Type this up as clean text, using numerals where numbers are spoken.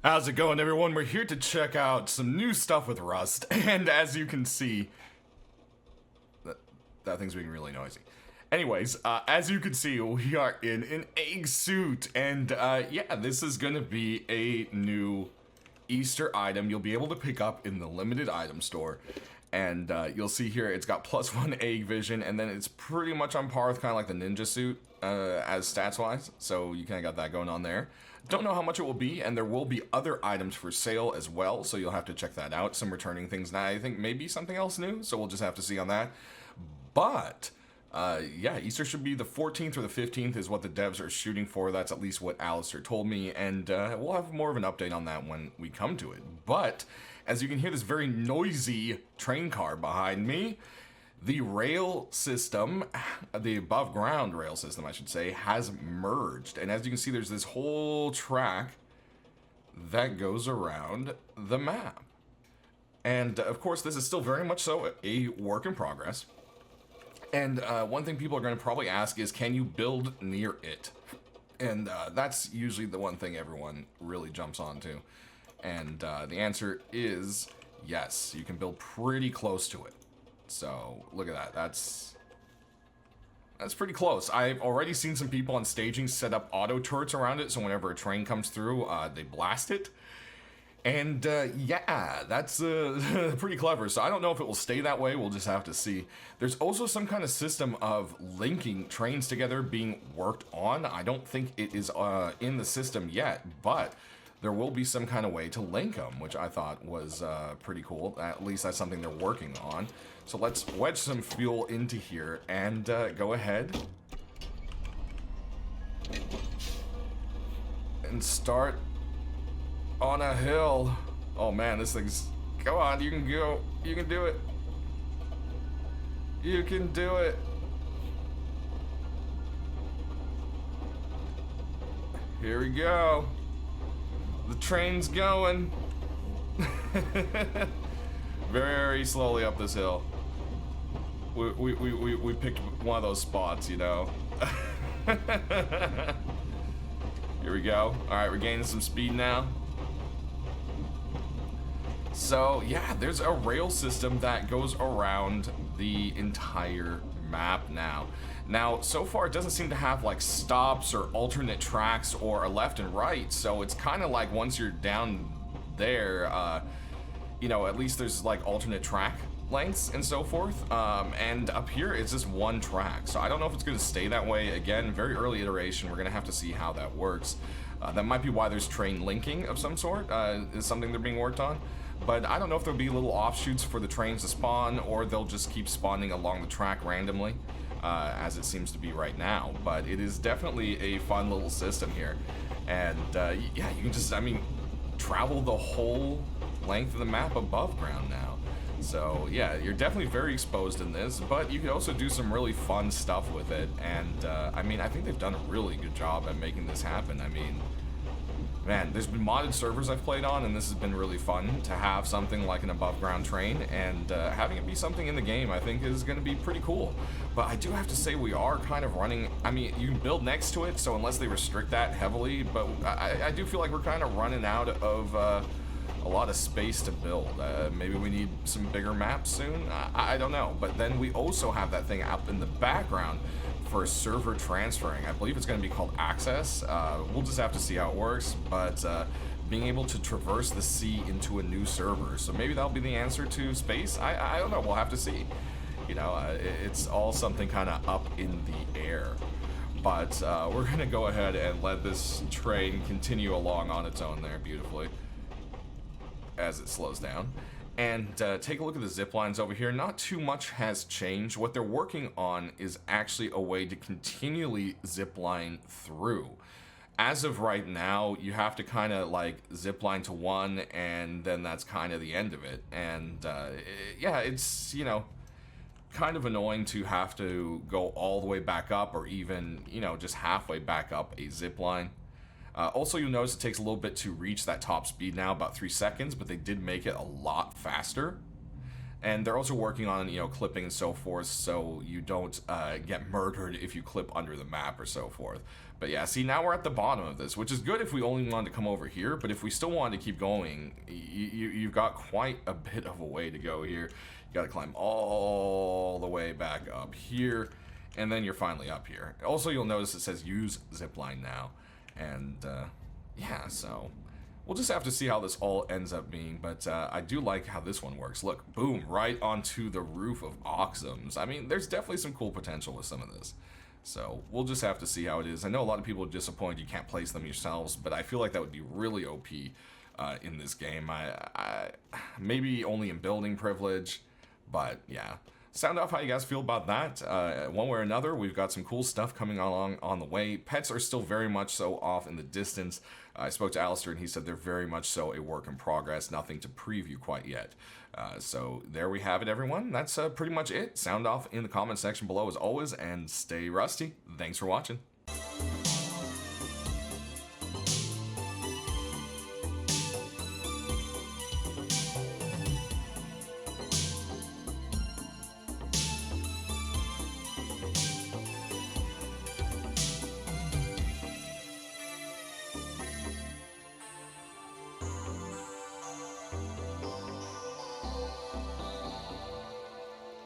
How's it going, everyone? We're here to check out some new stuff with Rust, and as you can see, that thing's being really noisy. Anyways, as you can see, we are in an egg suit, and yeah, this is gonna be a new Easter item you'll be able to pick up in the limited item store. And you'll see here it's got +1 egg vision, and then it's pretty much on par with kind of like the ninja suit as stats wise, so you kind of got that going on there. Don't know how much it will be, and there will be other items for sale as well, so you'll have to check that out. Some returning things now, I think maybe something else new, so we'll just have to see on that. But yeah, Easter should be the 14th or the 15th is what the devs are shooting for. That's at least what Alistair told me, and we'll have more of an update on that when we come to it. But as you can hear this very noisy train car behind me, the rail system, the above ground rail system I should say, has merged. And as you can see, there's this whole track that goes around the map. And of course, this is still very much so a work in progress. And one thing people are going to probably ask is, can you build near it? And that's usually the one thing everyone really jumps onto. And the answer is yes, you can build pretty close to it. So look at that. That's pretty close. I've already seen some people on staging set up auto turrets around it, so whenever a train comes through, they blast it. And yeah, that's pretty clever. So I don't know if it will stay that way. We'll just have to see. There's also some kind of system of linking trains together being worked on. I don't think it is in the system yet, but there will be some kind of way to link them, which I thought was pretty cool. At least that's something they're working on. So let's wedge some fuel into here and go ahead and start on a hill. Oh man, this thing's... Go on, you can go. You can do it. You can do it. Here we go. The train's going. Very slowly up this hill. We picked one of those spots, you know. Here we go. Alright, we're gaining some speed now. So, yeah, there's a rail system that goes around the entire map now. Now, so far, it doesn't seem to have, like, stops or alternate tracks or a left and right, so it's kind of like once you're down there, you know, at least there's, like, alternate track lengths and so forth, and up here, it's just one track, so I don't know if it's going to stay that way. Again, very early iteration, we're going to have to see how that works. That might be why there's train linking of some sort, is something they're being worked on. But I don't know if there'll be little offshoots for the trains to spawn, or they'll just keep spawning along the track randomly, as it seems to be right now. But it is definitely a fun little system here. And yeah, you can just, I mean, travel the whole length of the map above ground now. So yeah, you're definitely very exposed in this, but you can also do some really fun stuff with it. And I mean, I think they've done a really good job at making this happen. I mean, man, there's been modded servers I've played on, and this has been really fun to have something like an above ground train, and having it be something in the game I think is going to be pretty cool. But I do have to say, we are kind of running, I mean, you can build next to it, so unless they restrict that heavily, but I do feel like we're kind of running out of a lot of space to build. Maybe we need some bigger maps soon, I don't know. But then we also have that thing up in the background for server transferring. I believe it's going to be called Access. We'll just have to see how it works, but being able to traverse the sea into a new server, so maybe that'll be the answer to space. I don't know, we'll have to see. You know, it's all something kind of up in the air. But we're going to go ahead and let this train continue along on its own there beautifully as it slows down. And take a look at the zip lines over here. Not too much has changed. What they're working on is actually a way to continually zip line through. As of right now, you have to kind of like zip line to one, and then that's kind of the end of it. And yeah, it's, you know, kind of annoying to have to go all the way back up, or even, you know, just halfway back up a zip line. Also, you'll notice it takes a little bit to reach that top speed now, about 3 seconds, but they did make it a lot faster. And they're also working on, you know, clipping and so forth, so you don't get murdered if you clip under the map or so forth. But yeah, see, now we're at the bottom of this, which is good if we only wanted to come over here, but if we still wanted to keep going, you've got quite a bit of a way to go here. You gotta climb all the way back up here, and then you're finally up here. Also, you'll notice it says use zipline now, and yeah, so we'll just have to see how this all ends up being, but I do like how this one works. Look, boom, right onto the roof of Oxums. I mean, there's definitely some cool potential with some of this. So we'll just have to see how it is. I know a lot of people are disappointed you can't place them yourselves, but I feel like that would be really OP in this game. I maybe only in building privilege, but yeah. Sound off how you guys feel about that. One way or another, we've got some cool stuff coming along on the way. Pets are still very much so off in the distance. I spoke to Alistair and he said they're very much so a work in progress, nothing to preview quite yet. So there we have it, everyone. That's pretty much it. Sound off in the comment section below as always, and stay rusty. Thanks for watching.